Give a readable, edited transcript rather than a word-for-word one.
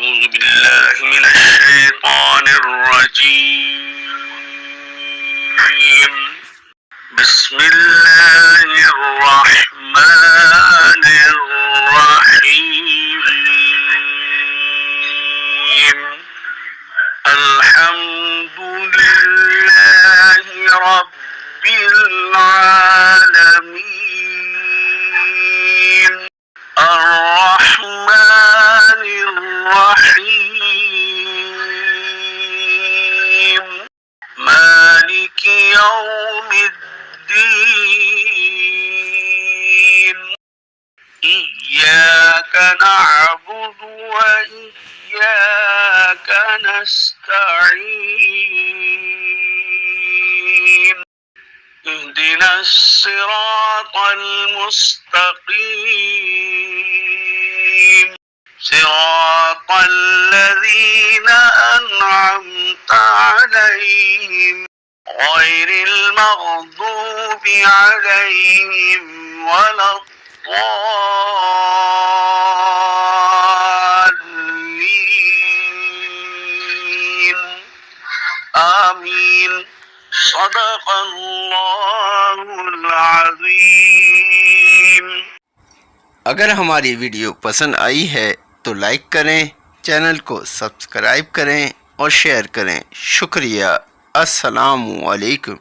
أعوذ بالله من الشيطان الرجيم بسم الله الرحمن الرحيم الحمد لله رب العالمين الرحمن الرحيم مالك يوم الدين إياك نعبد وإياك نستعين اهدنا الصراط المستقيم صراط الذين أنعمت عليهم غير المغضوب عليهم ولا الضالين آمين صدق الله العظيم। अगर हमारी वीडियो पसंद आई है तो लाइक करें, चैनल को सब्सक्राइब करें और शेयर करें। शुक्रिया। अस्सलामु अलैकुम।